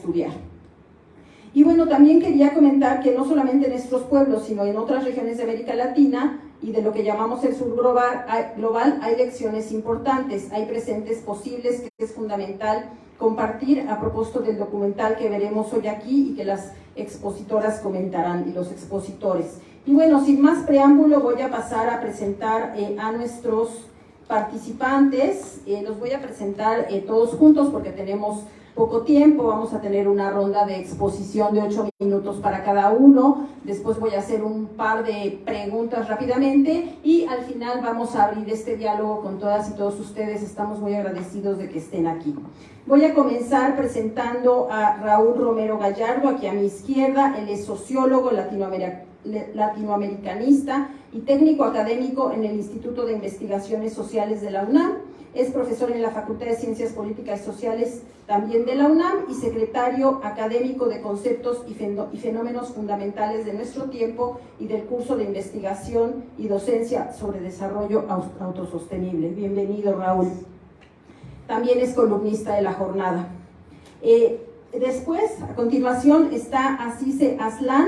estudiar. Y bueno, también quería comentar que no solamente en estos pueblos, sino en otras regiones de América Latina y de lo que llamamos el sur global hay lecciones importantes, hay presentes posibles que es fundamental compartir a propósito del documental que veremos hoy aquí y que las expositoras comentarán y los expositores. Y bueno, sin más preámbulo voy a pasar a presentar a nuestros participantes. Los voy a presentar todos juntos porque tenemos poco tiempo. Vamos a tener una ronda de exposición de 8 minutos para cada uno. Después voy a hacer un par de preguntas rápidamente y al final vamos a abrir este diálogo con todas y todos ustedes. Estamos muy agradecidos de que estén aquí. Voy a comenzar presentando a Raúl Romero Gallardo, aquí a mi izquierda. Él es sociólogo latinoamericanista y técnico académico en el Instituto de Investigaciones Sociales de la UNAM. Es profesor en la Facultad de Ciencias Políticas y Sociales también de la UNAM y secretario académico de Conceptos y Fenómenos Fundamentales de Nuestro Tiempo y del curso de investigación y docencia sobre desarrollo autosostenible. Bienvenido, Raúl. También es columnista de La Jornada. Después, a continuación, está Azize Aslan.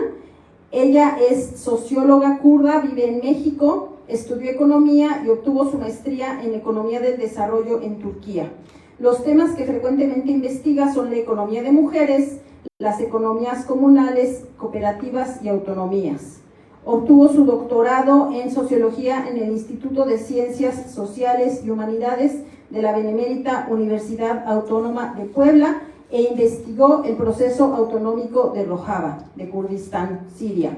Ella es socióloga kurda, vive en México, estudió economía y obtuvo su maestría en economía del desarrollo en Turquía. Los temas que frecuentemente investiga son la economía de mujeres, las economías comunales, cooperativas y autonomías. Obtuvo su doctorado en sociología en el Instituto de Ciencias Sociales y Humanidades de la Benemérita Universidad Autónoma de Puebla e investigó el proceso autonómico de Rojava, de Kurdistán, Siria,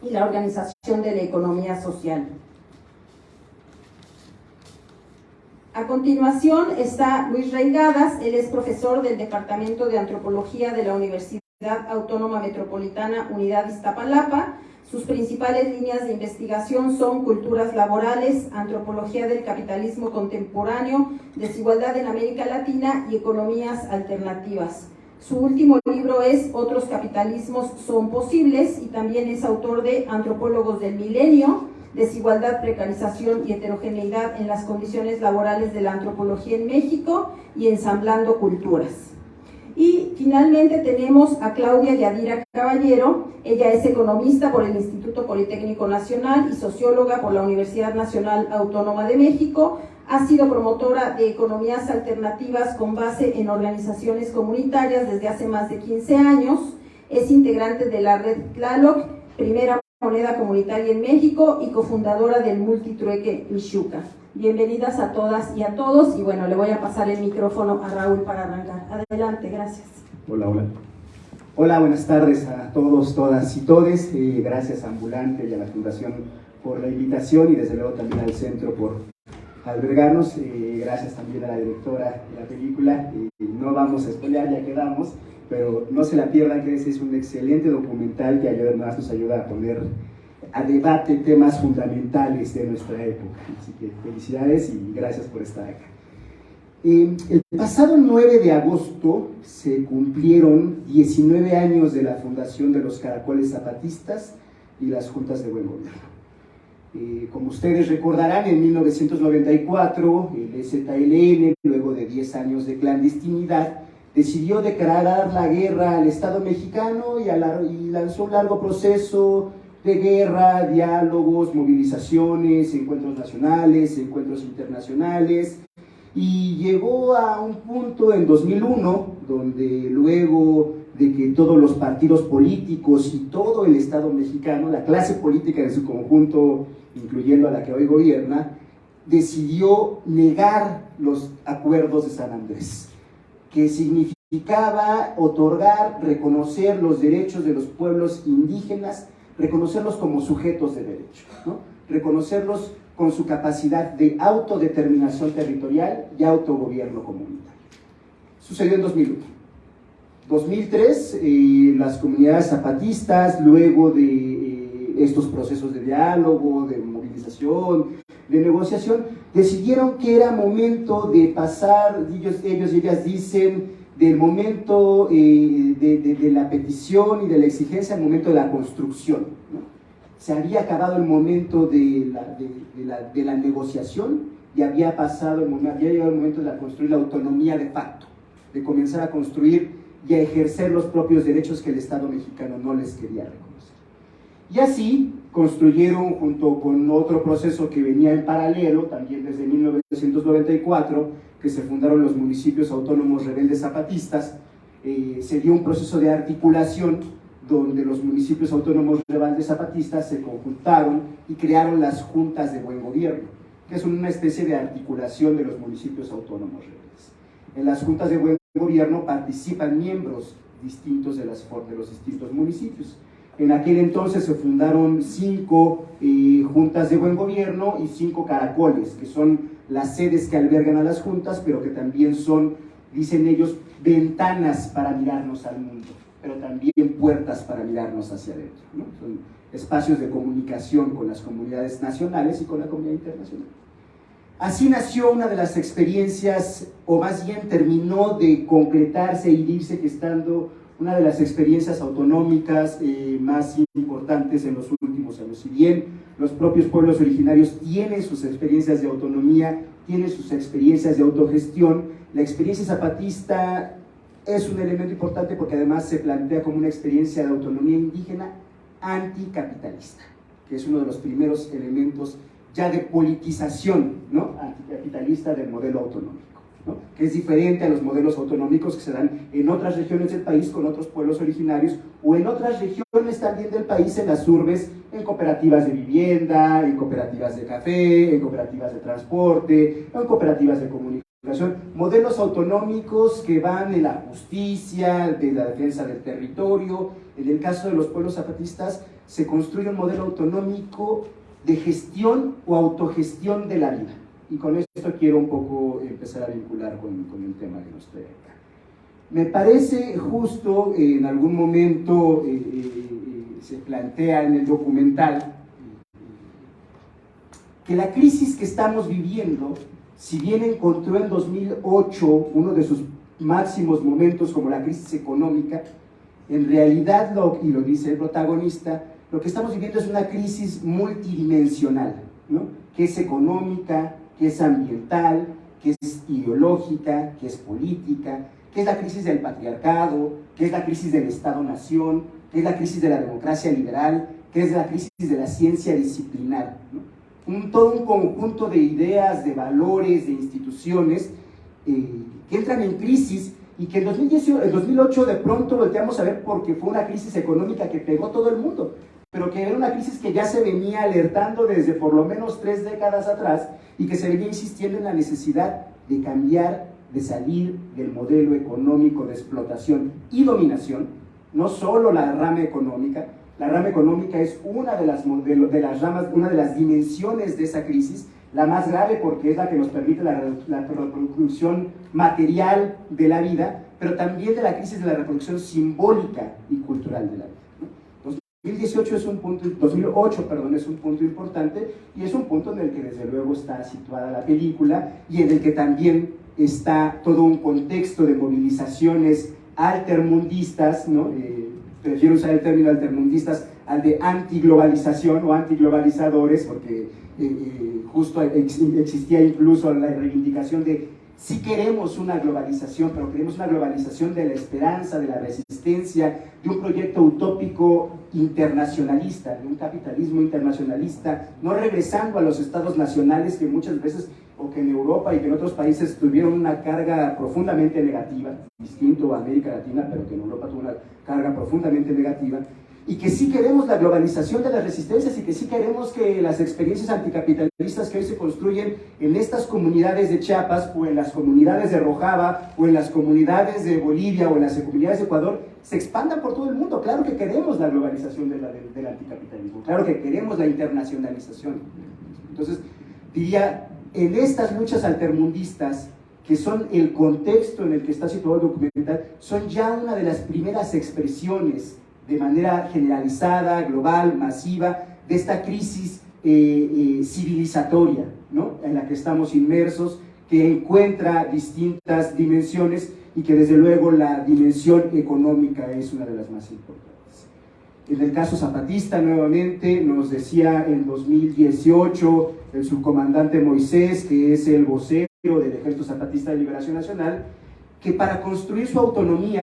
y la organización de la economía social. A continuación está Luis Reigadas. Él es profesor del Departamento de Antropología de la Universidad Autónoma Metropolitana Unidad Iztapalapa. Sus principales líneas de investigación son culturas laborales, antropología del capitalismo contemporáneo, desigualdad en América Latina y economías alternativas. Su último libro es Otros capitalismos son posibles y también es autor de Antropólogos del Milenio, Desigualdad, Precarización y Heterogeneidad en las condiciones laborales de la antropología en México y Ensamblando culturas. Y finalmente tenemos a Claudia Yadira Caballero. Ella es economista por el Instituto Politécnico Nacional y socióloga por la Universidad Nacional Autónoma de México. Ha sido promotora de economías alternativas con base en organizaciones comunitarias desde hace más de 15 años. Es integrante de la red Tlaloc, primera moneda comunitaria en México, y cofundadora del Multitrueque Mixuca. Bienvenidas a todas y a todos, y bueno, le voy a pasar el micrófono a Raúl para arrancar. Adelante, gracias. Hola, hola. Hola, buenas tardes a todos, todas y todes. Gracias a Ambulante y a la Fundación por la invitación y desde luego también al Centro por albergarnos. Gracias también a la directora de la película. No vamos a spoilear, ya quedamos, pero no se la pierdan, que ese es un excelente documental que además nos ayuda a poner a debate temas fundamentales de nuestra época. Así que felicidades y gracias por estar acá. El pasado 9 de agosto se cumplieron 19 años de la fundación de los Caracoles Zapatistas y las Juntas de Buen Gobierno. Como ustedes recordarán, en 1994 el EZLN, luego de 10 años de clandestinidad, decidió declarar la guerra al Estado mexicano y lanzó un largo proceso de guerra, diálogos, movilizaciones, encuentros nacionales, encuentros internacionales, y llegó a un punto en 2001 donde luego de que todos los partidos políticos y todo el Estado mexicano, la clase política en su conjunto, incluyendo a la que hoy gobierna, decidió negar los acuerdos de San Andrés, que significaba otorgar, reconocer los derechos de los pueblos indígenas, reconocerlos como sujetos de derecho, ¿no? Reconocerlos con su capacidad de autodeterminación territorial y autogobierno comunitario. Sucedió en 2001. 2003, las comunidades zapatistas, luego de estos procesos de diálogo, de movilización, de negociación, decidieron que era momento de pasar, ellos y ellas dicen, del momento de la petición y de la exigencia al momento de la construcción, ¿no? Se había acabado el momento de la negociación y había llegado el momento de construir la autonomía de facto, de comenzar a construir y a ejercer los propios derechos que el Estado mexicano no les quería reconocer. Y así construyeron, junto con otro proceso que venía en paralelo, también desde 1994, que se fundaron los municipios autónomos rebeldes zapatistas, se dio un proceso de articulación donde los municipios autónomos rebeldes zapatistas se conjuntaron y crearon las juntas de buen gobierno, que es una especie de articulación de los municipios autónomos rebeldes. En las juntas de buen gobierno participan miembros distintos de los distintos municipios. En aquel entonces se fundaron 5 juntas de buen gobierno y 5 caracoles, que son las sedes que albergan a las juntas, pero que también son, dicen ellos, ventanas para mirarnos al mundo, pero también puertas para mirarnos hacia adentro, ¿no? Son espacios de comunicación con las comunidades nacionales y con la comunidad internacional. Así nació una de las experiencias, o más bien terminó de concretarse y irse gestando una de las experiencias autonómicas más importantes en los últimos años. Si bien los propios pueblos originarios tienen sus experiencias de autonomía, tienen sus experiencias de autogestión, la experiencia zapatista es un elemento importante porque además se plantea como una experiencia de autonomía indígena anticapitalista, que es uno de los primeros elementos ya de politización, ¿no?, anticapitalista del modelo autonómico, ¿no?, que es diferente a los modelos autonómicos que se dan en otras regiones del país con otros pueblos originarios o en otras regiones también del país, en las urbes, en cooperativas de vivienda, en cooperativas de café, en cooperativas de transporte, en cooperativas de comunicación, modelos autonómicos que van de la justicia, de la defensa del territorio. En el caso de los pueblos zapatistas se construye un modelo autonómico de gestión o autogestión de la vida. Y con esto quiero un poco empezar a vincular con el tema que nos trae acá. Me parece justo, en algún momento se plantea en el documental, que la crisis que estamos viviendo, si bien encontró en 2008 uno de sus máximos momentos como la crisis económica, en realidad, y lo dice el protagonista, lo que estamos viviendo es una crisis multidimensional, ¿no?, que es económica, que es ambiental, que es ideológica, que es política, que es la crisis del patriarcado, que es la crisis del Estado-nación, que es la crisis de la democracia liberal, que es la crisis de la ciencia disciplinar, ¿no? Todo un conjunto de ideas, de valores, de instituciones que entran en crisis y que en 2008 de pronto volteamos a ver porque fue una crisis económica que pegó todo el mundo, pero que era una crisis que ya se venía alertando desde por lo menos 3 décadas atrás y que se venía insistiendo en la necesidad de cambiar, de salir del modelo económico de explotación y dominación, no solo la rama económica es una de las ramas, una de las dimensiones de esa crisis, la más grave porque es la que nos permite la reproducción material de la vida, pero también de la crisis de la reproducción simbólica y cultural de la vida. 2008 es un punto importante y es un punto en el que desde luego está situada la película y en el que también está todo un contexto de movilizaciones altermundistas, ¿no? Prefiero usar el término altermundistas al de antiglobalización o antiglobalizadores porque justo existía incluso la reivindicación de sí queremos una globalización, pero queremos una globalización de la esperanza, de la resistencia, de un proyecto utópico internacionalista, de un capitalismo internacionalista, no regresando a los estados nacionales que muchas veces, o que en Europa y que en otros países tuvieron una carga profundamente negativa, distinto a América Latina, pero que en Europa tuvo una carga profundamente negativa, y que sí queremos la globalización de las resistencias y que sí queremos que las experiencias anticapitalistas que hoy se construyen en estas comunidades de Chiapas o en las comunidades de Rojava o en las comunidades de Bolivia o en las comunidades de Ecuador se expandan por todo el mundo. Claro que queremos la globalización del anticapitalismo, claro que queremos la internacionalización. Entonces, diría, en estas luchas altermundistas, que son el contexto en el que está situado el documental, son ya una de las primeras expresiones de manera generalizada, global, masiva, de esta crisis civilizatoria, ¿no?, en la que estamos inmersos, que encuentra distintas dimensiones y que desde luego la dimensión económica es una de las más importantes. En el caso zapatista, nuevamente, nos decía en 2018 el subcomandante Moisés, que es el vocero del Ejército Zapatista de Liberación Nacional, que para construir su autonomía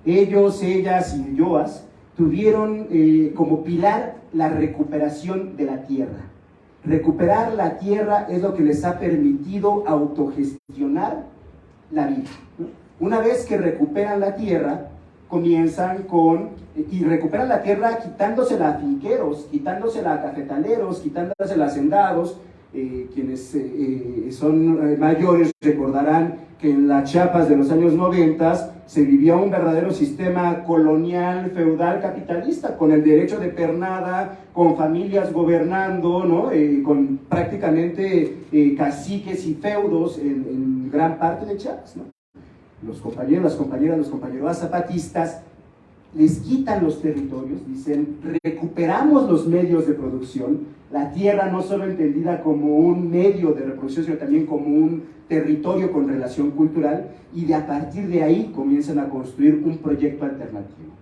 Ellos, ellas y elloas tuvieron como pilar la recuperación de la tierra. Recuperar la tierra es lo que les ha permitido autogestionar la vida, ¿no? Una vez que recuperan la tierra, comienzan y recuperan la tierra quitándosela a finqueros, quitándosela a cafetaleros, quitándosela a hacendados. Quienes son mayores recordarán que en las Chiapas de los años 90 se vivía un verdadero sistema colonial, feudal, capitalista, con el derecho de pernada, con familias gobernando, ¿no? Con prácticamente caciques y feudos en gran parte de Chiapas, ¿no? Los compañeros, las compañeras, los compañeros zapatistas les quitan los territorios, dicen, recuperamos los medios de producción, la tierra no solo entendida como un medio de reproducción, sino también como un territorio con relación cultural, y a partir de ahí comienzan a construir un proyecto alternativo.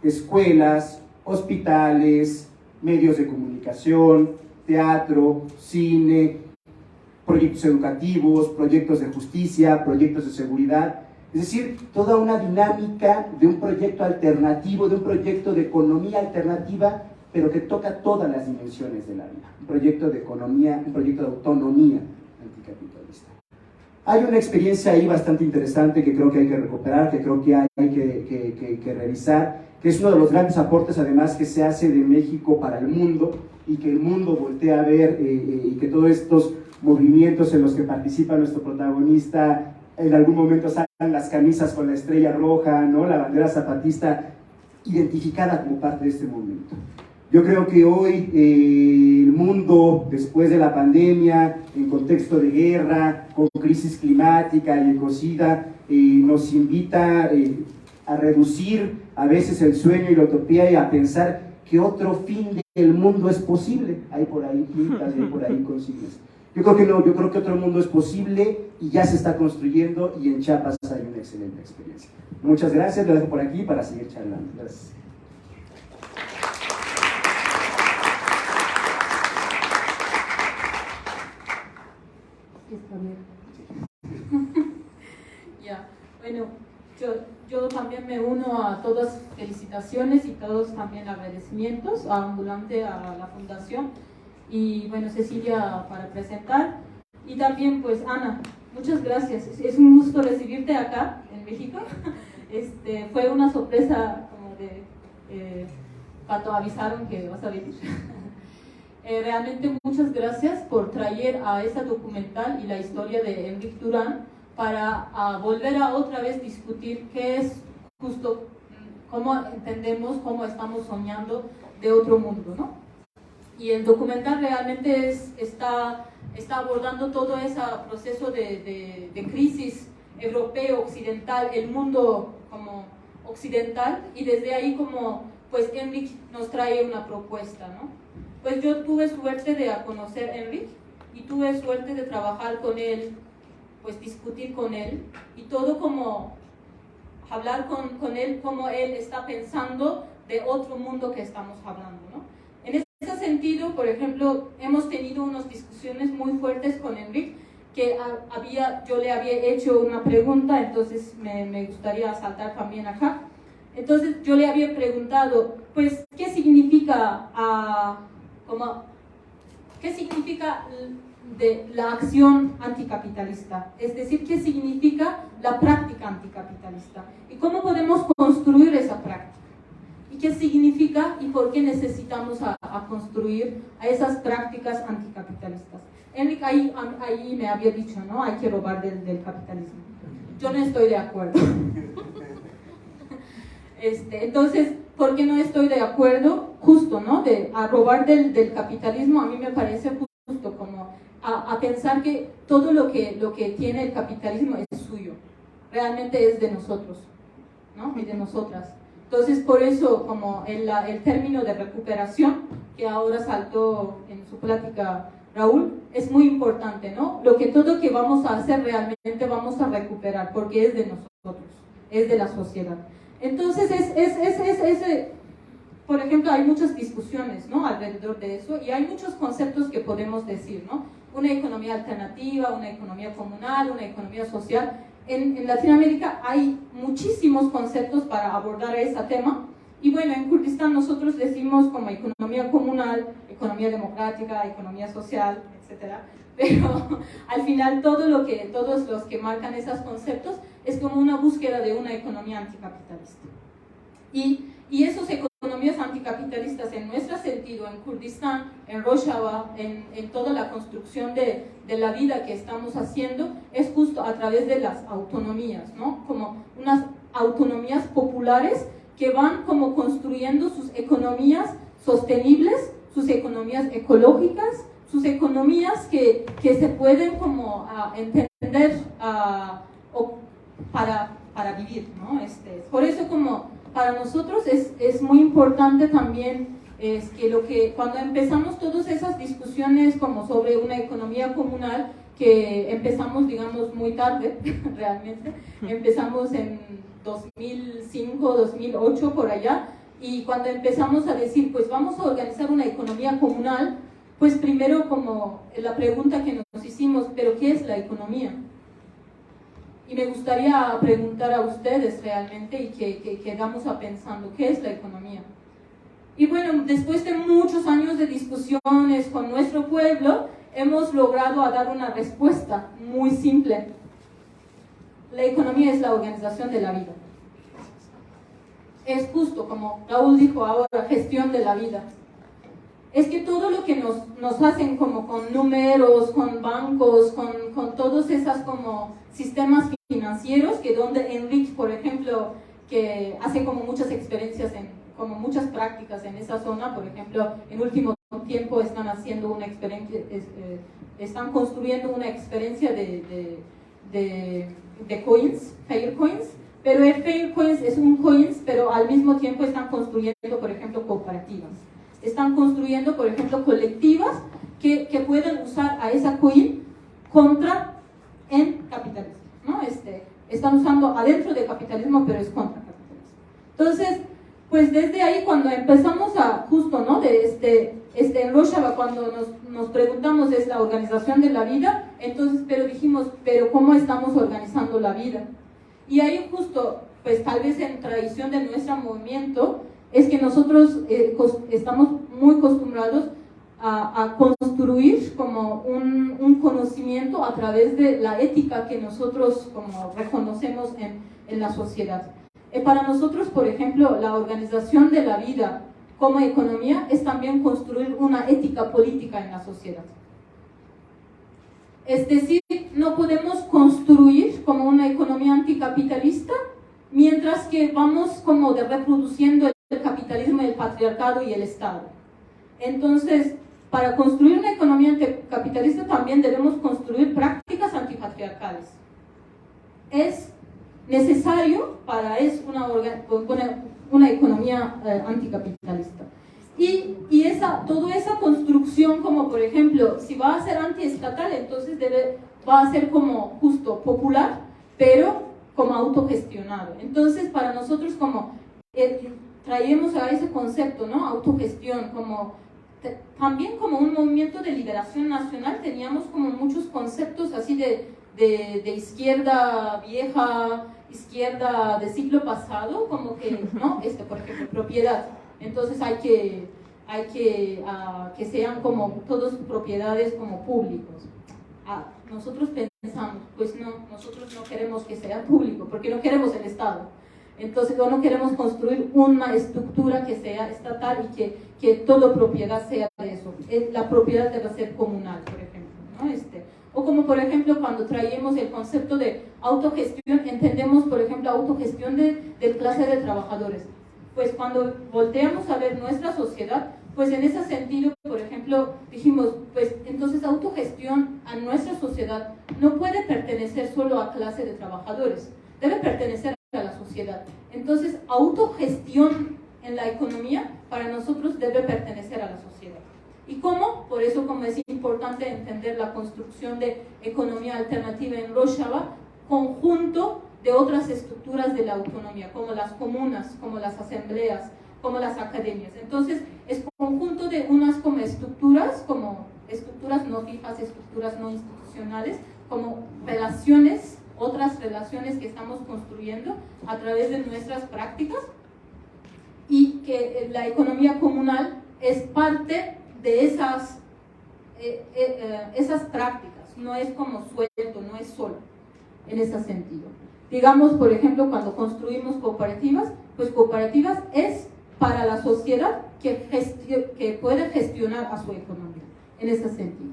Escuelas, hospitales, medios de comunicación, teatro, cine, proyectos educativos, proyectos de justicia, proyectos de seguridad. Es decir, toda una dinámica de un proyecto alternativo, de un proyecto de economía alternativa, pero que toca todas las dimensiones de la vida. Un proyecto de economía, un proyecto de autonomía anticapitalista. Hay una experiencia ahí bastante interesante que creo que hay que recuperar, que creo que hay que revisar, que es uno de los grandes aportes además que se hace de México para el mundo y que el mundo voltea a ver y que todos estos movimientos en los que participa nuestro protagonista en algún momento sacan las camisas con la estrella roja, ¿no? La bandera zapatista identificada como parte de este movimiento. Yo creo que hoy el mundo, después de la pandemia, en contexto de guerra, con crisis climática y ecocida, nos invita a reducir a veces el sueño y la utopía y a pensar que otro fin del mundo es posible. Hay por ahí pintas, hay por ahí consignas. Yo creo que no, yo creo que otro mundo es posible y ya se está construyendo, y en Chiapas hay una excelente experiencia. Muchas gracias, lo dejo por aquí para seguir charlando. Gracias. Ya, bueno, yo también me uno a todas felicitaciones y todos también agradecimientos a Ambulante, a la Fundación, y bueno, Cecilia para presentar, y también pues Ana, muchas gracias. Es un gusto recibirte acá en México. Fue una sorpresa como de cuando avisaron que vas a venir. Realmente muchas gracias por traer a esta documental y la historia de Enric Durán para volver a otra vez discutir qué es justo, cómo entendemos, cómo estamos soñando de otro mundo, ¿no? Y el documental realmente está abordando todo ese proceso de crisis europeo, occidental, el mundo como occidental, y desde ahí como pues Enric nos trae una propuesta, ¿no? Pues yo tuve suerte de conocer a Enric y tuve suerte de trabajar con él, pues discutir con él y todo como hablar con él, cómo él está pensando de otro mundo que estamos hablando, ¿no? En ese sentido, por ejemplo, hemos tenido unas discusiones muy fuertes con Enric, que yo le había hecho una pregunta, entonces me gustaría saltar también acá. Entonces yo le había preguntado, pues, ¿qué significa de la acción anticapitalista? Es decir, ¿qué significa la práctica anticapitalista? ¿Y cómo podemos construir esa práctica? ¿Y qué significa y por qué necesitamos a construir a esas prácticas anticapitalistas? Enric ahí me había dicho, ¿no? Hay que robar del capitalismo. Yo no estoy de acuerdo. Entonces, ¿por qué no estoy de acuerdo? Justo, ¿no? A robar del capitalismo, a mí me parece justo como a pensar que todo lo que tiene el capitalismo es suyo, realmente es de nosotros, ¿no? Y de nosotras. Entonces, por eso, como el término de recuperación, que ahora saltó en su plática Raúl, es muy importante, ¿no? Todo que vamos a hacer realmente vamos a recuperar, porque es de nosotros, es de la sociedad. Entonces, por ejemplo, hay muchas discusiones, ¿no? Alrededor de eso, y hay muchos conceptos que podemos decir, ¿no? Una economía alternativa, una economía comunal, una economía social, en Latinoamérica hay muchísimos conceptos para abordar ese tema. Y bueno, en Kurdistán nosotros decimos como economía comunal, economía democrática, economía social, etc. Pero al final todos los que marcan esos conceptos es como una búsqueda de una economía anticapitalista. Y esas economías anticapitalistas en nuestro sentido, en Kurdistán, en Rojava, en toda la construcción de la vida que estamos haciendo, es justo a través de las autonomías, ¿no? Como unas autonomías populares que van como construyendo sus economías sostenibles, sus economías ecológicas, sus economías que se pueden como entender para vivir, ¿no? Por eso como para nosotros es muy importante también es que cuando empezamos todas esas discusiones como sobre una economía comunal, que empezamos digamos muy tarde realmente, empezamos en 2005, 2008 por allá, y cuando empezamos a decir pues vamos a organizar una economía comunal, pues primero como la pregunta que nos hicimos, pero ¿qué es la economía? Y me gustaría preguntar a ustedes realmente y que quedamos pensando, ¿qué es la economía? Y bueno, después de muchos años de discusiones con nuestro pueblo, hemos logrado dar una respuesta muy simple. La economía es la organización de la vida. Es justo, como Raúl dijo ahora, gestión de la vida. Es que todo lo que nos hacen como con números, con bancos, con todos esos como sistemas financieros, que donde Enrique, por ejemplo, que hace como muchas experiencias, como muchas prácticas en esa zona, por ejemplo, en último tiempo están haciendo una experiencia, están construyendo una experiencia de coins, fair coins, pero el fair coins es un coins, pero al mismo tiempo están construyendo, por ejemplo, cooperativas. Están construyendo, por ejemplo, colectivas que pueden usar a esa coin en capitalismo, ¿no? Están usando adentro del capitalismo, pero es contra capitalismo. Entonces, pues desde ahí cuando empezamos justo, ¿no? En Rojava, cuando nos preguntamos es la organización de la vida, entonces, pero dijimos, pero ¿cómo estamos organizando la vida? Y ahí justo, pues tal vez en tradición de nuestro movimiento, es que nosotros estamos muy acostumbrados a construir como un conocimiento a través de la ética que nosotros como reconocemos en la sociedad. Para nosotros, por ejemplo, la organización de la vida como economía es también construir una ética política en la sociedad. Es decir, no podemos construir como una economía anticapitalista mientras que vamos como reproduciendo el capitalismo, el patriarcado y el Estado. Entonces, para construir una economía anticapitalista también debemos construir prácticas antipatriarcales. Es necesario para una economía anticapitalista. Y toda esa construcción, como por ejemplo, si va a ser antiestatal, entonces va a ser como justo popular, pero como autogestionado. Entonces, para nosotros como traemos a ese concepto, ¿no? Autogestión, también como un movimiento de liberación nacional, teníamos como muchos conceptos así de izquierda vieja, izquierda de siglo pasado, como que, ¿no? Por ejemplo, propiedad. Entonces hay que sean como todas propiedades como públicos. Nosotros pensamos, pues no, nosotros no queremos que sea público, porque no queremos el Estado. Entonces no queremos construir una estructura que sea estatal y que toda propiedad sea de eso. La propiedad debe ser comunal, por ejemplo, ¿no? O como por ejemplo cuando traemos el concepto de autogestión, entendemos por ejemplo autogestión de clase de trabajadores. Pues cuando volteamos a ver nuestra sociedad, pues en ese sentido, por ejemplo, dijimos, pues entonces autogestión a nuestra sociedad no puede pertenecer solo a clase de trabajadores, debe pertenecer a la sociedad. Entonces, autogestión en la economía para nosotros debe pertenecer a la sociedad. ¿Y cómo? Por eso como es importante entender la construcción de economía alternativa en Rojava, conjunto de otras estructuras de la autonomía, como las comunas, como las asambleas, como las academias. Entonces, es conjunto de unas como estructuras no fijas, estructuras no institucionales, como relaciones otras relaciones que estamos construyendo a través de nuestras prácticas, y que la economía comunal es parte de esas prácticas, no es como suelto, no es solo en ese sentido. Digamos, por ejemplo, cuando construimos cooperativas, pues cooperativas es para la sociedad que puede gestionar a su economía, en ese sentido.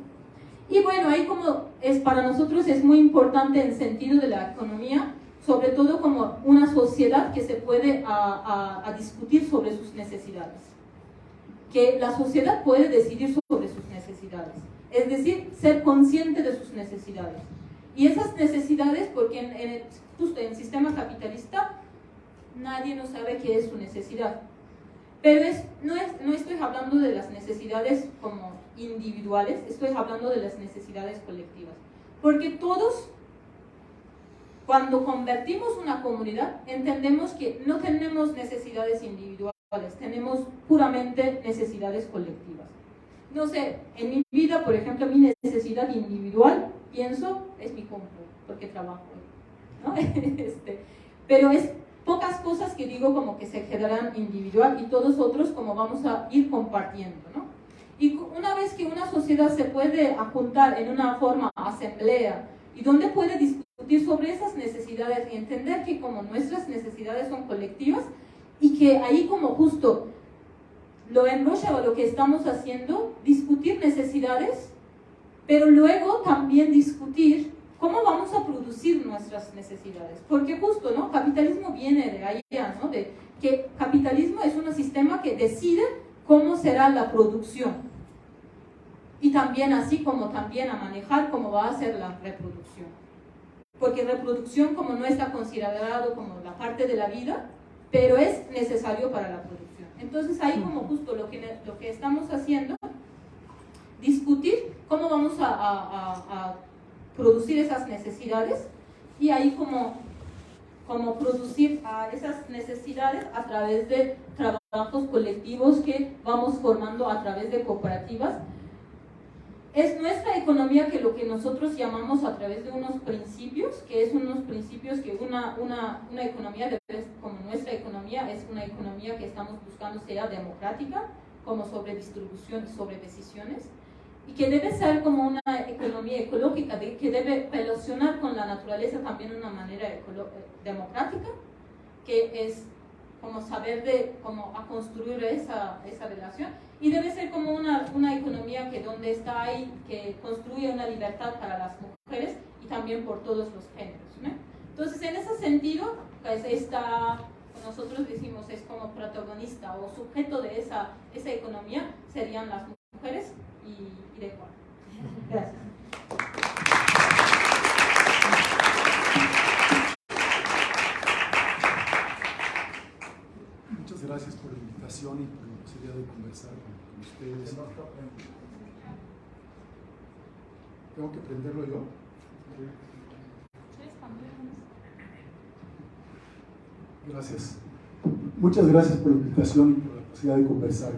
Y bueno, ahí como para nosotros es muy importante el sentido de la economía, sobre todo como una sociedad que se puede a discutir sobre sus necesidades, que la sociedad puede decidir sobre sus necesidades, es decir, ser consciente de sus necesidades. Y esas necesidades, porque justo en el sistema capitalista nadie no sabe qué es su necesidad. Pero no estoy hablando de las necesidades como individuales, estoy hablando de las necesidades colectivas. Porque todos, cuando convertimos una comunidad, entendemos que no tenemos necesidades individuales, tenemos puramente necesidades colectivas. No sé, en mi vida, por ejemplo, mi necesidad individual, pienso, es mi compu, porque trabajo, ¿no? Pero es pocas cosas que digo como que se quedarán individual, y todos otros como vamos a ir compartiendo, ¿no? Y una vez que una sociedad se puede juntar en una forma asamblea, y donde puede discutir sobre esas necesidades y entender que como nuestras necesidades son colectivas, y que ahí como justo lo en Rojava lo que estamos haciendo, discutir necesidades, pero luego también discutir cómo vamos a producir nuestras necesidades. Porque justo, ¿no? Capitalismo viene de allá, ¿no? De que capitalismo es un sistema que decide cómo será la producción. Y también así como también a manejar cómo va a ser la reproducción. Porque reproducción como no está considerado como la parte de la vida, pero es necesario para la producción. Entonces ahí como justo lo que estamos haciendo, discutir cómo vamos a producir esas necesidades, y ahí como producir esas necesidades a través de trabajos colectivos que vamos formando a través de cooperativas. Es nuestra economía que lo que nosotros llamamos a través de unos principios, que es unos principios que una economía, como nuestra economía, es una economía que estamos buscando sea democrática, como sobre distribución y sobre decisiones, y que debe ser como una economía ecológica, que debe relacionar con la naturaleza también de una manera democrática, que es como saber cómo a construir esa relación, y debe ser como una economía que donde está ahí, que construye una libertad para las mujeres y también por todos los géneros, ¿no? Entonces, en ese sentido, pues nosotros decimos es como protagonista o sujeto de esa economía serían las mujeres y de Ecuador. Gracias. Muchas gracias por la invitación y por la posibilidad de conversar con ustedes. ¿Tengo que prenderlo yo? Gracias. Muchas gracias por la invitación y por la posibilidad de conversar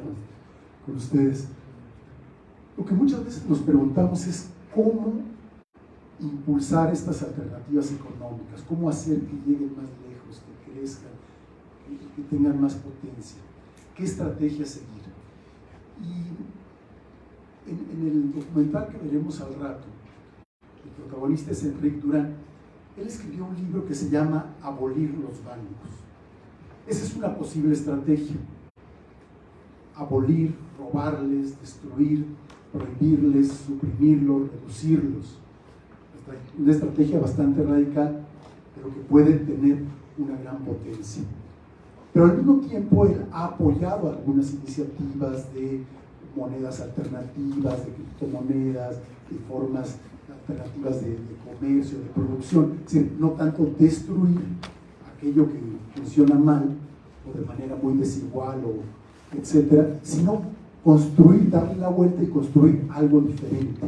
con ustedes. Lo que muchas veces nos preguntamos es cómo impulsar estas alternativas económicas, cómo hacer que lleguen más lejos, que crezcan, que tengan más potencia, qué estrategia seguir. Y en el documental que veremos al rato, el protagonista es Enrique Durán. Él escribió un libro que se llama Abolir los bancos. Esa es una posible estrategia: abolir, robarles, destruir, prohibirles, suprimirlos, reducirlos. Una estrategia bastante radical, pero que puede tener una gran potencia. Pero al mismo tiempo él ha apoyado algunas iniciativas de monedas alternativas, de criptomonedas, de formas alternativas de comercio, de producción. Es decir, no tanto destruir aquello que funciona mal o de manera muy desigual, o etcétera, sino construir, darle la vuelta y construir algo diferente.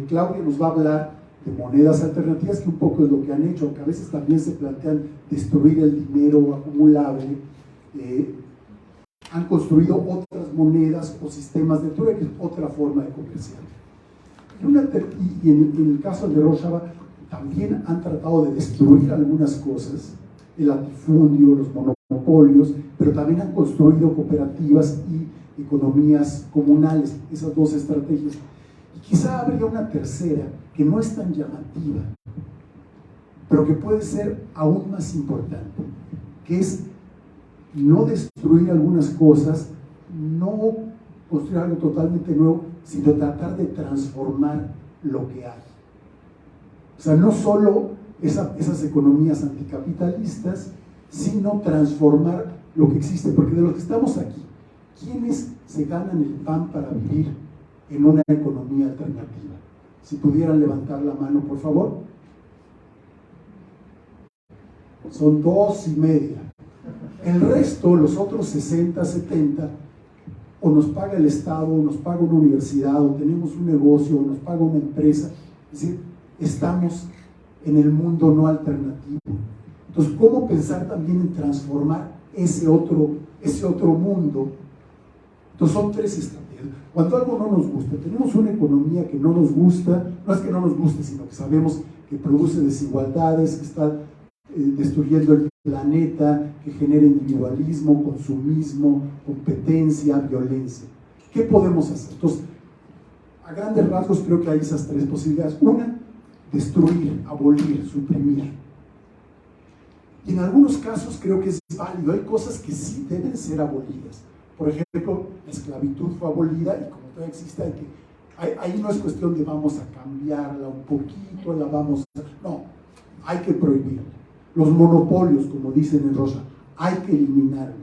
Claudia nos va a hablar de monedas alternativas, que un poco es lo que han hecho, aunque a veces también se plantean destruir el dinero acumulable. Han construido otras monedas o sistemas de trueque, que es otra forma de comerciar. Y en el caso de Rojava, también han tratado de destruir algunas cosas, el latifundio, los monopolios, pero también han construido cooperativas y economías comunales, esas dos estrategias. Y quizá habría una tercera que no es tan llamativa, pero que puede ser aún más importante, que es no destruir algunas cosas, no construir algo totalmente nuevo, sino tratar de transformar lo que hay. O sea, no solo esas economías anticapitalistas, sino transformar lo que existe, porque de los que estamos aquí, ¿quiénes se ganan el pan para vivir en una economía alternativa? Si pudieran levantar la mano, por favor. Son 2,5. El resto, los otros 60, 70, o nos paga el Estado, o nos paga una universidad, o tenemos un negocio, o nos paga una empresa. Es decir, estamos en el mundo no alternativo. Entonces, ¿cómo pensar también en transformar ese otro mundo? Entonces, son 3 estrategias. Cuando algo no nos gusta, tenemos una economía que no nos gusta, no es que no nos guste, sino que sabemos que produce desigualdades, que está destruyendo el planeta, que genera individualismo, consumismo, competencia, violencia. ¿Qué podemos hacer? Entonces, a grandes rasgos creo que hay esas 3 posibilidades. Una, destruir, abolir, suprimir. Y en algunos casos creo que es válido, hay cosas que sí deben ser abolidas. Por ejemplo, la esclavitud fue abolida y como todavía existe, ahí no es cuestión de vamos a cambiarla un poquito, no, hay que prohibirla. Los monopolios, como dicen en Rosa, hay que eliminarlos.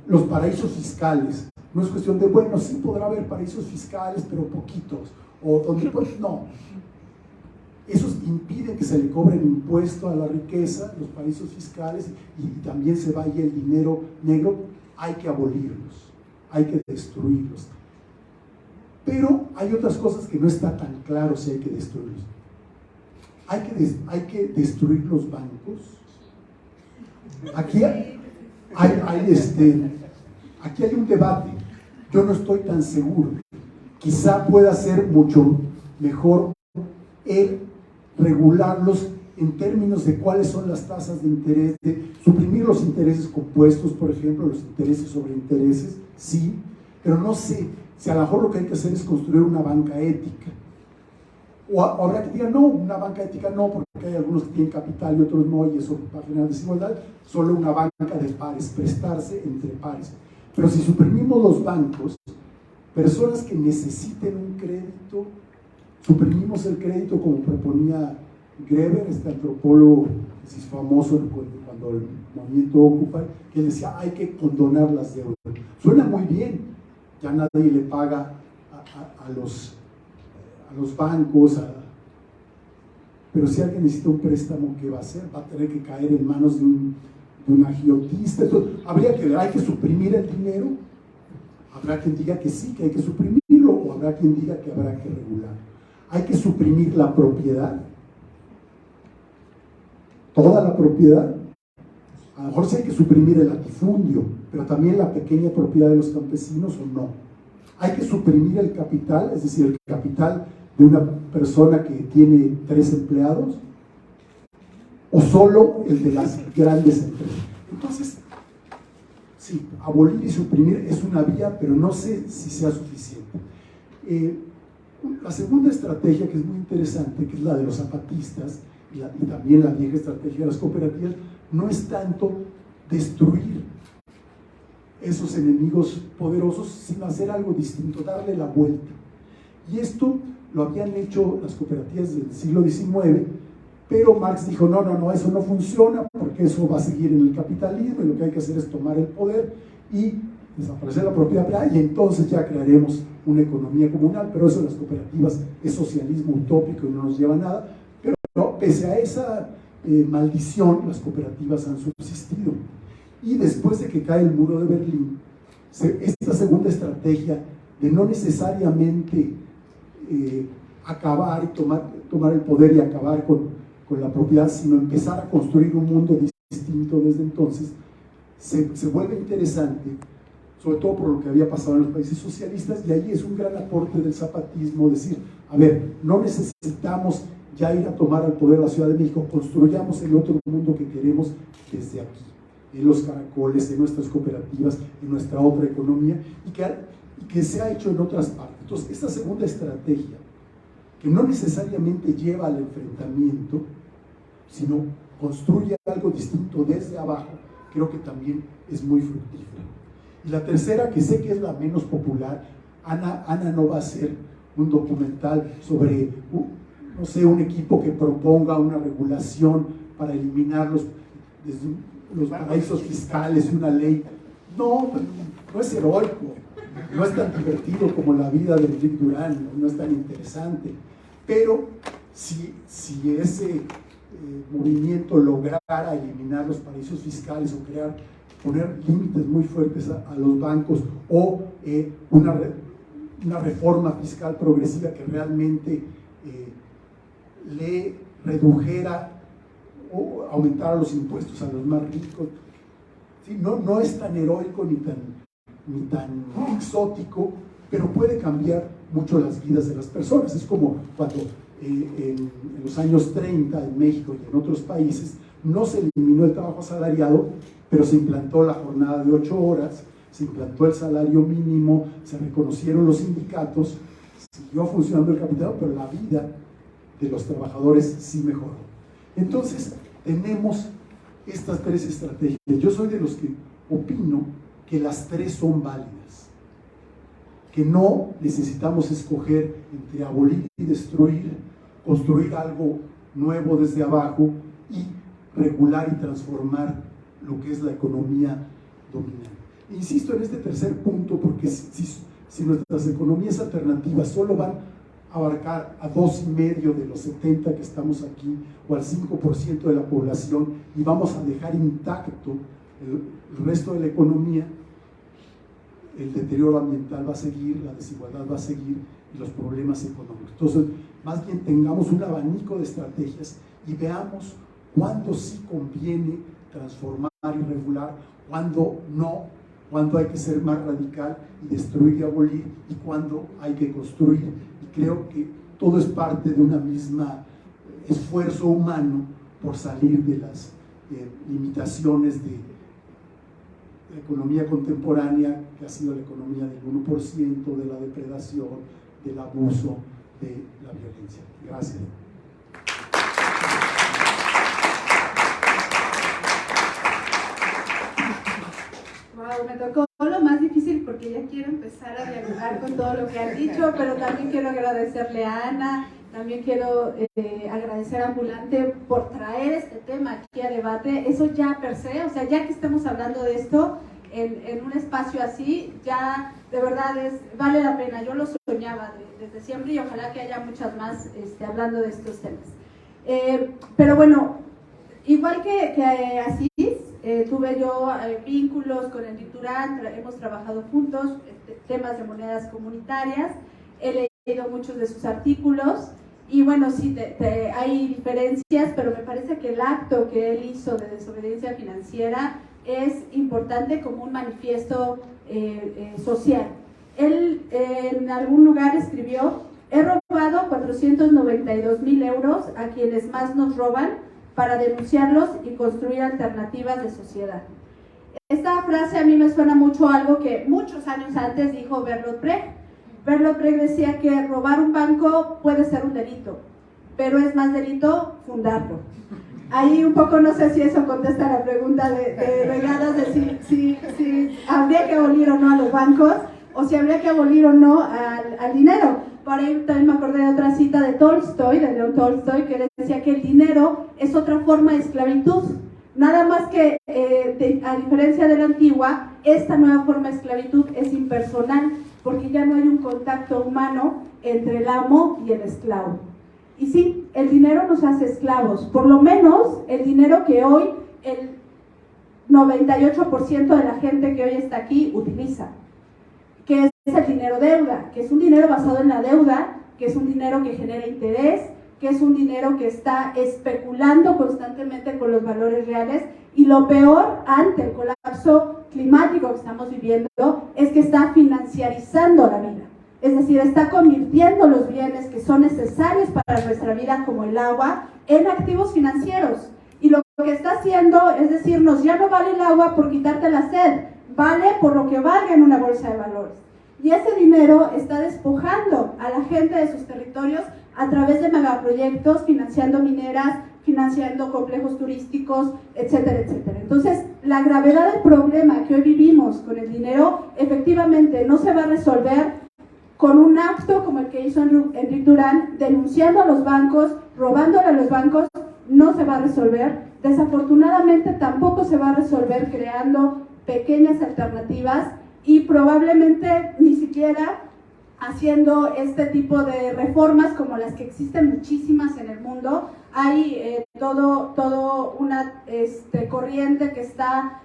Los paraísos fiscales, no es cuestión de, bueno, sí podrá haber paraísos fiscales, pero poquitos, o donde pues no. Esos impiden que se le cobren impuesto a la riqueza, los paraísos fiscales, y también se vaya el dinero negro. Hay que abolirlos, hay que destruirlos. Pero hay otras cosas que no está tan claro si hay que destruirlos. Hay que destruir los bancos. Aquí hay un debate. Yo no estoy tan seguro. Quizá pueda ser mucho mejor el regularlos en términos de cuáles son las tasas de interés, de suprimir los intereses compuestos, por ejemplo, los intereses sobre intereses, sí, pero no sé si a lo mejor lo que hay que hacer es construir una banca ética. O habrá que decir, no, una banca ética no, porque hay algunos que tienen capital y otros no, y eso va a generar desigualdad. Solo una banca de pares, prestarse entre pares. Pero si suprimimos los bancos, personas que necesiten un crédito, suprimimos el crédito como proponía Greber, este antropólogo que es famoso cuando el movimiento Occupy, que decía hay que condonar las deudas. Suena muy bien, ya nadie le paga a los bancos, pero si alguien necesita un préstamo, ¿qué va a hacer? Va a tener que caer en manos de un agiotista. Entonces, habría que ver, hay que suprimir el dinero. Habrá quien diga que sí, que hay que suprimirlo, o habrá quien diga que habrá que regularlo. Hay que suprimir la propiedad, toda la propiedad. A lo mejor sí hay que suprimir el latifundio, pero también la pequeña propiedad de los campesinos, o no. Hay que suprimir el capital, es decir, el capital de una persona que tiene 3 empleados, o solo el de las grandes empresas. Entonces, sí, abolir y suprimir es una vía, pero no sé si sea suficiente. La segunda estrategia, que es muy interesante, que es la de los zapatistas, y también la vieja estrategia de las cooperativas, no es tanto destruir esos enemigos poderosos, sino hacer algo distinto, darle la vuelta. Y esto lo habían hecho las cooperativas del siglo XIX, pero Marx dijo, no, eso no funciona, porque eso va a seguir en el capitalismo, y lo que hay que hacer es tomar el poder y desaparecer la propiedad privada, y entonces ya crearemos una economía comunal. Pero eso en las cooperativas es socialismo utópico y no nos lleva a nada. Pero no, pese a esa maldición, las cooperativas han subsistido. Y después de que cae el muro de Berlín, esta segunda estrategia de no necesariamente acabar y tomar el poder y acabar con la propiedad, sino empezar a construir un mundo distinto desde entonces, se vuelve interesante, sobre todo por lo que había pasado en los países socialistas, y ahí es un gran aporte del zapatismo, decir, a ver, no necesitamos ya ir a tomar al poder la Ciudad de México, construyamos el otro mundo que queremos desde aquí, en los caracoles, en nuestras cooperativas, en nuestra otra economía, y que se ha hecho en otras partes. Entonces, esta segunda estrategia, que no necesariamente lleva al enfrentamiento, sino construye algo distinto desde abajo, creo que también es muy fructífera. Y la tercera, que sé que es la menos popular, Ana no va a hacer un documental sobre, no sé, un equipo que proponga una regulación para eliminar los paraísos fiscales y una ley. No es heroico, no es tan divertido como la vida de Rick Durán, no es tan interesante, pero si ese movimiento lograra eliminar los paraísos fiscales o poner límites muy fuertes a los bancos, o una reforma fiscal progresiva que realmente le redujera o aumentara los impuestos a los más ricos, ¿sí? No es tan heroico ni tan exótico, pero puede cambiar mucho las vidas de las personas. Es como cuando en los años 30 en México y en otros países no se eliminó el trabajo asalariado, pero se implantó la jornada de 8 horas, se implantó el salario mínimo, se reconocieron los sindicatos, siguió funcionando el capital, pero la vida de los trabajadores sí mejoró. Entonces tenemos estas 3 estrategias. Yo soy de los que opino que las 3 son válidas, que no necesitamos escoger entre abolir y destruir, construir algo nuevo desde abajo y regular y transformar lo que es la economía dominante. Insisto en este tercer punto porque si nuestras economías alternativas solo van a abarcar a 2,5 de los 70 que estamos aquí, o al 5% de la población, y vamos a dejar intacto el resto de la economía, el deterioro ambiental va a seguir, la desigualdad va a seguir y los problemas económicos. Entonces, más bien tengamos un abanico de estrategias y veamos cuándo sí conviene transformar y regular, cuándo no, cuándo hay que ser más radical y destruir y abolir, y cuándo hay que construir. Y creo que todo es parte de una misma esfuerzo humano por salir de las limitaciones de la economía contemporánea, que ha sido la economía del 1%, de la depredación, del abuso, de la violencia. Gracias. Wow, me tocó lo más difícil porque ya quiero empezar a dialogar con todo lo que han dicho, pero también quiero agradecerle a Ana, también quiero agradecer a Ambulante por traer este tema aquí a debate. Eso ya per se, o sea, ya que estamos hablando de esto en un espacio así, ya de verdad vale la pena. Yo lo soñaba desde siempre y ojalá que haya muchas más hablando de estos temas. Pero bueno, igual que así, tuve yo vínculos con Enrique Durán, hemos trabajado juntos temas de monedas comunitarias, he leído muchos de sus artículos y bueno, sí, hay diferencias, pero me parece que el acto que él hizo de desobediencia financiera es importante como un manifiesto social. Él en algún lugar escribió: he robado 492,000 euros a quienes más nos roban para denunciarlos y construir alternativas de sociedad. Esta frase a mí me suena mucho a algo que muchos años antes dijo Bertolt Brecht. Bertolt Brecht decía que robar un banco puede ser un delito, pero es más delito fundarlo. Ahí un poco no sé si eso contesta la pregunta de Regadas de si habría que abolir o no a los bancos, o si habría que abolir o no al dinero. Por ahí también me acordé de otra cita de Tolstoy, de León Tolstoy, que decía que el dinero es otra forma de esclavitud. Nada más que, a diferencia de la antigua, esta nueva forma de esclavitud es impersonal, porque ya no hay un contacto humano entre el amo y el esclavo. Y sí, el dinero nos hace esclavos, por lo menos el dinero que hoy el 98% de la gente que hoy está aquí utiliza, que es el dinero deuda, que es un dinero basado en la deuda, que es un dinero que genera interés, que es un dinero que está especulando constantemente con los valores reales, y lo peor, ante el colapso colapso climático que estamos viviendo es que está financiarizando la vida. Es decir, está convirtiendo los bienes que son necesarios para nuestra vida, como el agua, en activos financieros. Y lo que está haciendo es decirnos, ya no vale el agua por quitarte la sed, vale por lo que valga en una bolsa de valores. Y ese dinero está despojando a la gente de sus territorios a través de megaproyectos, financiando mineras, financiando complejos turísticos, etcétera, etcétera. Entonces, la gravedad del problema que hoy vivimos con el dinero, efectivamente no se va a resolver con un acto como el que hizo Enrique Durán, denunciando a los bancos, robándole a los bancos, no se va a resolver. Desafortunadamente tampoco se va a resolver creando pequeñas alternativas y probablemente ni siquiera haciendo este tipo de reformas como las que existen muchísimas en el mundo. Hay todo una corriente que está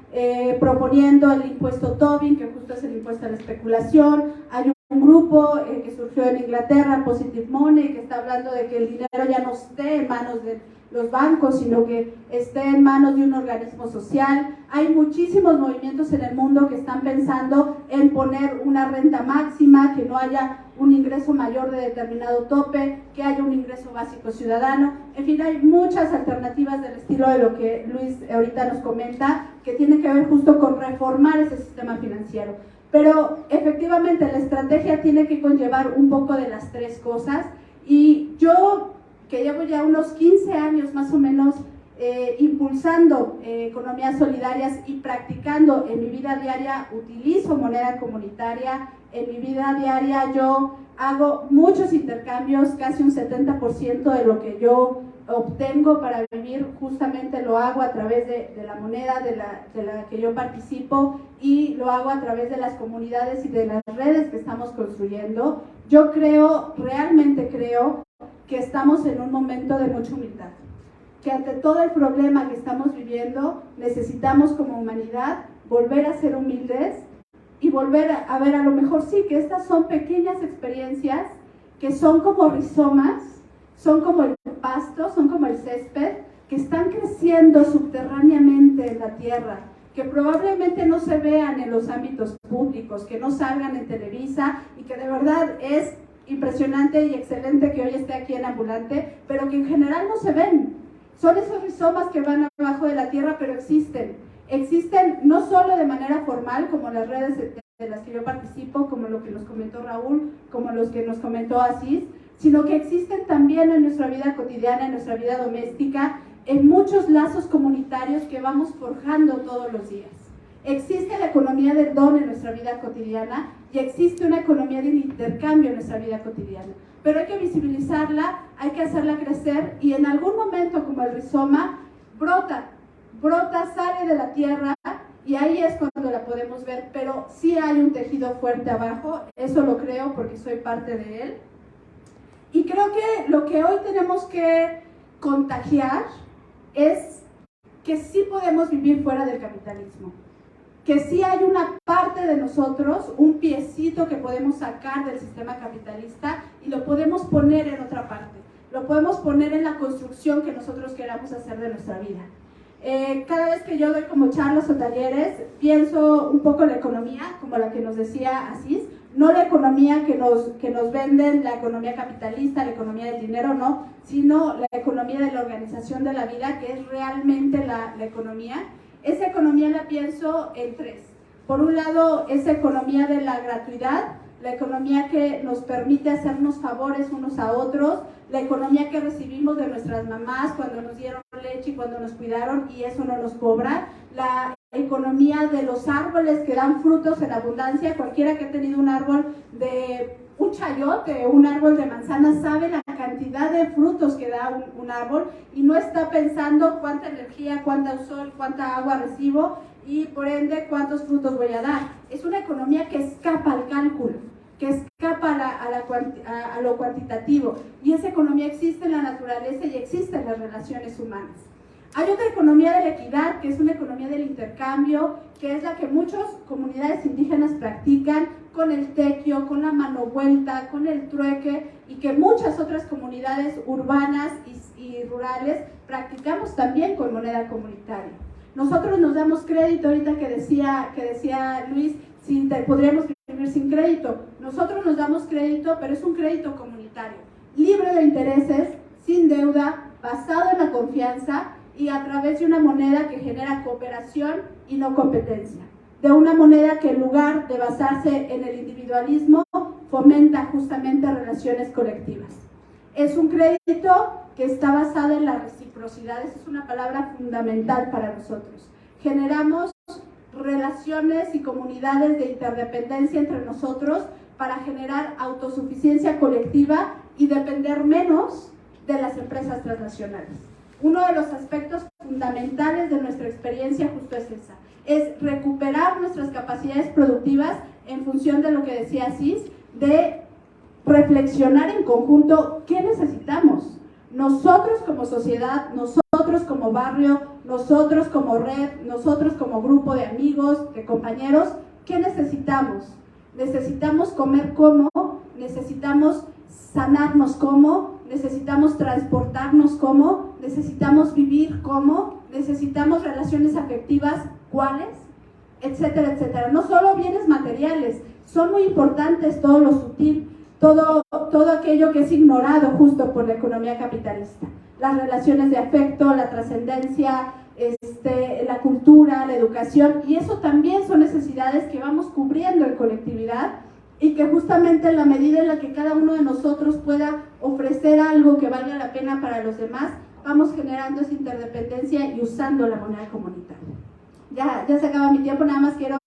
proponiendo el impuesto Tobin, que justo es el impuesto a la especulación. Hay un grupo que surgió en Inglaterra, Positive Money, que está hablando de que el dinero ya no esté en manos de los bancos, sino que esté en manos de un organismo social. Hay muchísimos movimientos en el mundo que están pensando en poner una renta máxima, que no haya un ingreso mayor de determinado tope, que haya un ingreso básico ciudadano. En fin, hay muchas alternativas del estilo de lo que Luis ahorita nos comenta, que tiene que ver justo con reformar ese sistema financiero. Pero efectivamente la estrategia tiene que conllevar un poco de las tres cosas, y yo, que llevo ya unos 15 años más o menos impulsando economías solidarias y practicando en mi vida diaria, utilizo moneda comunitaria. En mi vida diaria yo hago muchos intercambios, casi un 70% de lo que yo obtengo para vivir justamente lo hago a través de la moneda de la que yo participo, y lo hago a través de las comunidades y de las redes que estamos construyendo. Yo realmente creo que estamos en un momento de mucha humildad, que ante todo el problema que estamos viviendo necesitamos como humanidad volver a ser humildes y volver a ver, a lo mejor sí, que estas son pequeñas experiencias que son como rizomas, son como el pasto, son como el césped, que están creciendo subterráneamente en la tierra, que probablemente no se vean en los ámbitos públicos, que no salgan en Televisa, y que de verdad es impresionante y excelente que hoy esté aquí en Ambulante, pero que en general no se ven. Son esos rizomas que van abajo de la tierra, pero existen. Existen no solo de manera formal, como las redes de las que yo participo, como lo que nos comentó Raúl, como los que nos comentó Asís, sino que existen también en nuestra vida cotidiana, en nuestra vida doméstica, en muchos lazos comunitarios que vamos forjando todos los días. Existe la economía del don en nuestra vida cotidiana y existe una economía del intercambio en nuestra vida cotidiana. Pero hay que visibilizarla, hay que hacerla crecer, y en algún momento, como el rizoma, brota, sale de la tierra, y ahí es cuando la podemos ver. Pero sí hay un tejido fuerte abajo, eso lo creo porque soy parte de él. Y creo que lo que hoy tenemos que contagiar es que sí podemos vivir fuera del capitalismo, que sí hay una parte de nosotros, un piecito que podemos sacar del sistema capitalista y lo podemos poner en otra parte, lo podemos poner en la construcción que nosotros queramos hacer de nuestra vida. Cada vez que yo doy como charlas o talleres, pienso un poco en la economía, como la que nos decía Asís, no la economía que nos venden, la economía capitalista, la economía del dinero, no, sino la economía de la organización de la vida, que es realmente la economía. Esa economía la pienso en tres. Por un lado, esa economía de la gratuidad, la economía que nos permite hacernos favores unos a otros, la economía que recibimos de nuestras mamás cuando nos dieron leche y cuando nos cuidaron y eso no nos cobra, la economía de los árboles que dan frutos en abundancia. Cualquiera que ha tenido un árbol de un chayote, un árbol de manzana, sabe la cantidad de frutos que da un árbol y no está pensando cuánta energía, cuánta sol, cuánta agua recibo y por ende cuántos frutos voy a dar. Es una economía que escapa al cálculo, que escapa a lo cuantitativo, y esa economía existe en la naturaleza y existe en las relaciones humanas. Hay otra economía de la equidad, que es una economía del intercambio, que es la que muchas comunidades indígenas practican con el tequio, con la mano vuelta, con el trueque, y que muchas otras comunidades urbanas y rurales practicamos también con moneda comunitaria. Nosotros nos damos crédito, ahorita que decía Luis, podríamos vivir sin crédito. Nosotros nos damos crédito, pero es un crédito comunitario, libre de intereses, sin deuda, basado en la confianza y a través de una moneda que genera cooperación y no competencia. De una moneda que en lugar de basarse en el individualismo, fomenta justamente relaciones colectivas. Es un crédito que está basado en la reciprocidad, esa es una palabra fundamental para nosotros. Generamos relaciones y comunidades de interdependencia entre nosotros para generar autosuficiencia colectiva y depender menos de las empresas transnacionales. Uno de los aspectos fundamentales de nuestra experiencia justo es esa, es recuperar nuestras capacidades productivas en función de lo que decía Cis, de reflexionar en conjunto qué necesitamos. Nosotros como sociedad, nosotros como barrio, nosotros como red, nosotros como grupo de amigos, de compañeros, ¿qué necesitamos? Necesitamos comer como, necesitamos sanarnos como, necesitamos transportarnos como, necesitamos vivir como, necesitamos relaciones afectivas, ¿cuáles? Etcétera, etcétera. No solo bienes materiales, son muy importantes todo lo sutil, todo aquello que es ignorado justo por la economía capitalista. Las relaciones de afecto, la trascendencia, la cultura, la educación, y eso también son necesidades que vamos cubriendo en colectividad y que justamente en la medida en la que cada uno de nosotros pueda ofrecer algo que valga la pena para los demás, vamos generando esa interdependencia y usando la moneda comunitaria. Ya se acaba mi tiempo, nada más quiero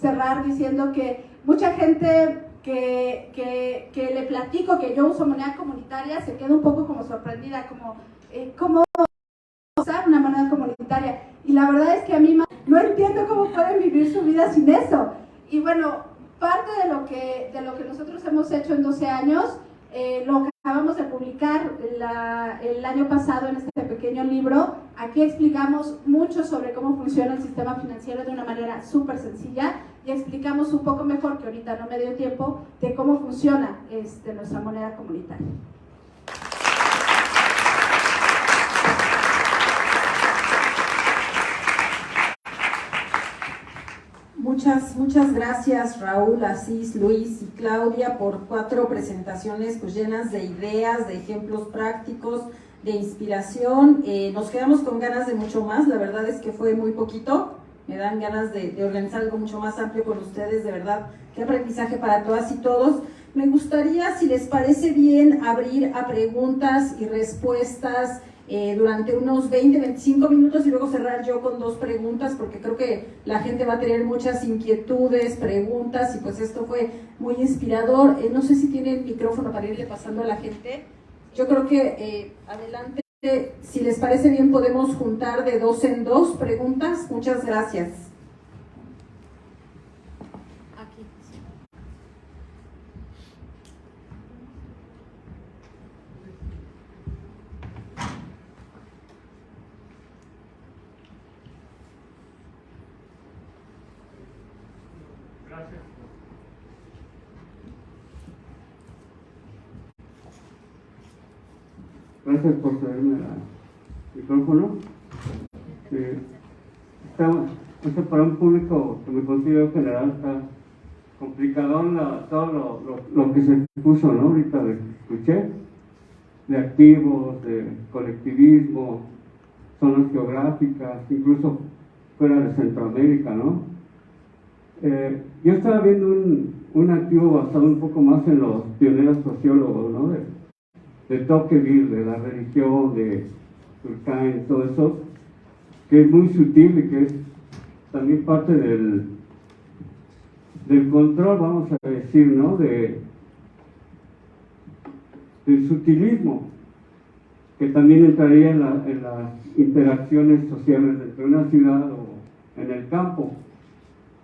cerrar diciendo que mucha gente que le platico que yo uso moneda comunitaria se queda un poco como sorprendida, como ¿cómo usar una moneda comunitaria? Y la verdad es que a mí no entiendo cómo pueden vivir su vida sin eso. Y bueno, parte de lo que nosotros hemos hecho en 12 años, lo acabamos de publicar el año pasado en este pequeño libro. Aquí explicamos mucho sobre cómo funciona el sistema financiero de una manera súper sencilla y explicamos un poco mejor, que ahorita no me dio tiempo, de cómo funciona nuestra moneda comunitaria. Muchas gracias, Raúl, Asís, Luis y Claudia, por 4 presentaciones pues llenas de ideas, de ejemplos prácticos, de inspiración. Nos quedamos con ganas de mucho más, la verdad es que fue muy poquito, me dan ganas de organizar algo mucho más amplio con ustedes, de verdad, qué aprendizaje para todas y todos. Me gustaría, si les parece bien, abrir a preguntas y respuestas durante unos 20-25 minutos y luego cerrar yo con 2 preguntas, porque creo que la gente va a tener muchas inquietudes, preguntas, y pues esto fue muy inspirador. No sé si tienen micrófono para irle pasando a la gente. Yo creo que adelante, si les parece bien, podemos juntar de 2 en 2 preguntas. Muchas gracias. Gracias por traerme el micrófono. Para un público que me considero general está complicado todo lo que se puso, ¿no? Ahorita escuché de activos, de colectivismo, zonas geográficas, incluso fuera de Centroamérica, ¿no? Yo estaba viendo un activo basado un poco más en los pioneros sociólogos, ¿no? De Tocqueville, de la religión, de Durkheim, todo eso, que es muy sutil y que es también parte del control, vamos a decir, ¿no? Del sutilismo, que también entraría en las interacciones sociales entre una ciudad o en el campo.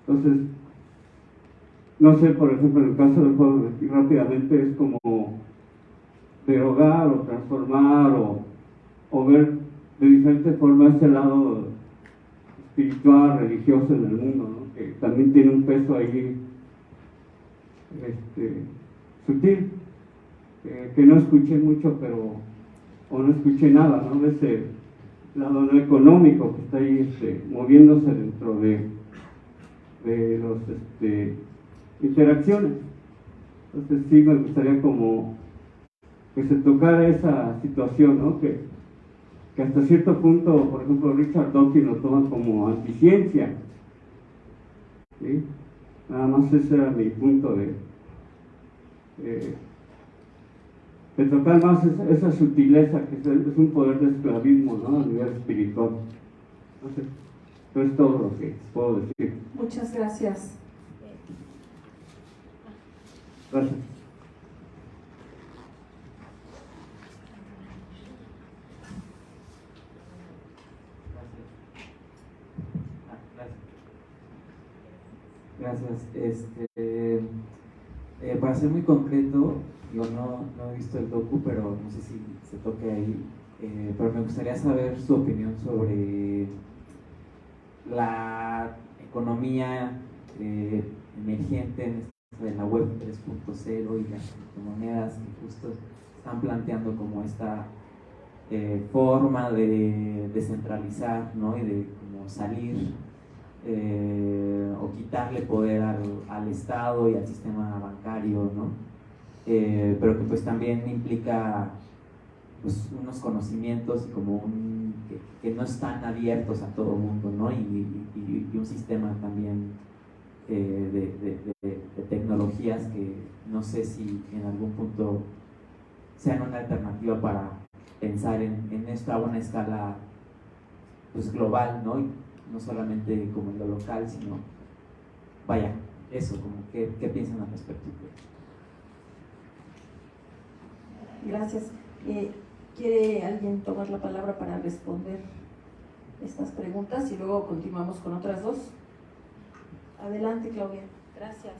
Entonces, no sé, por ejemplo, en el caso del juego, rápidamente es como derogar o transformar o ver de diferente forma ese lado espiritual, religioso en el mundo, ¿no? Que también tiene un peso ahí sutil, que no escuché mucho, o no escuché nada, ¿no? De lado no económico que está ahí moviéndose dentro de los interacciones. Entonces sí me gustaría como que se tocara esa situación, ¿no? Que hasta cierto punto, por ejemplo, Richard Dawkins lo toma como anticiencia, ¿sí? Nada más ese era mi punto de tocar más esa sutileza que es un poder de esclavismo, ¿no? A nivel espiritual. Entonces, eso es todo lo que puedo decir. Muchas gracias. Gracias. Gracias. Para ser muy concreto, yo no he visto el docu, pero no sé si se toque ahí, pero me gustaría saber su opinión sobre la economía emergente en la web 3.0 y las criptomonedas que justo están planteando como esta forma de descentralizar, ¿no? Y de como salir o quitarle poder al Estado y al sistema bancario, ¿no? Pero que pues también implica pues unos conocimientos y como que no están abiertos a todo el mundo, ¿no? Y un sistema también de tecnologías que no sé si en algún punto sean una alternativa para pensar en esto a una escala pues global, ¿no? Y no solamente como en lo local, sino vaya, eso, como qué piensan al respecto. Gracias. ¿Quiere alguien tomar la palabra para responder estas preguntas y luego continuamos con otras dos? Adelante, Claudia. Gracias.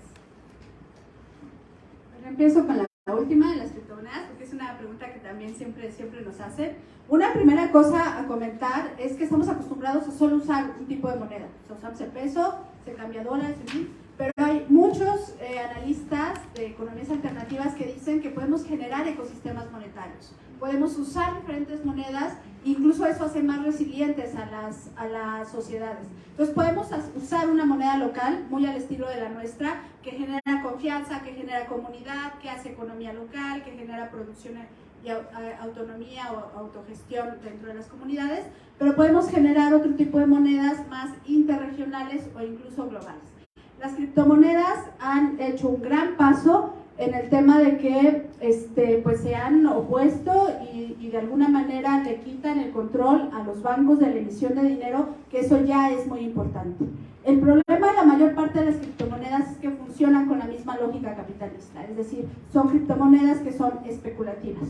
Bueno, empiezo con la última de las criptomonedas, porque es una pregunta que también siempre nos hacen. Una primera cosa a comentar es que estamos acostumbrados a solo usar un tipo de moneda. O sea, usamos el peso, se cambia a dólares, en fin. Pero hay muchos analistas de economías alternativas que dicen que podemos generar ecosistemas monetarios. Podemos usar diferentes monedas, incluso eso hace más resilientes a las sociedades. Entonces podemos usar una moneda local, muy al estilo de la nuestra, que genera confianza, que genera comunidad, que hace economía local, que genera producción y autonomía o autogestión dentro de las comunidades, pero podemos generar otro tipo de monedas más interregionales o incluso globales. Las criptomonedas han hecho un gran paso en el tema de que pues se han opuesto y de alguna manera le quitan el control a los bancos de la emisión de dinero, que eso ya es muy importante. El problema de la mayor parte de las criptomonedas es que funcionan con la misma lógica capitalista, es decir, son criptomonedas que son especulativas.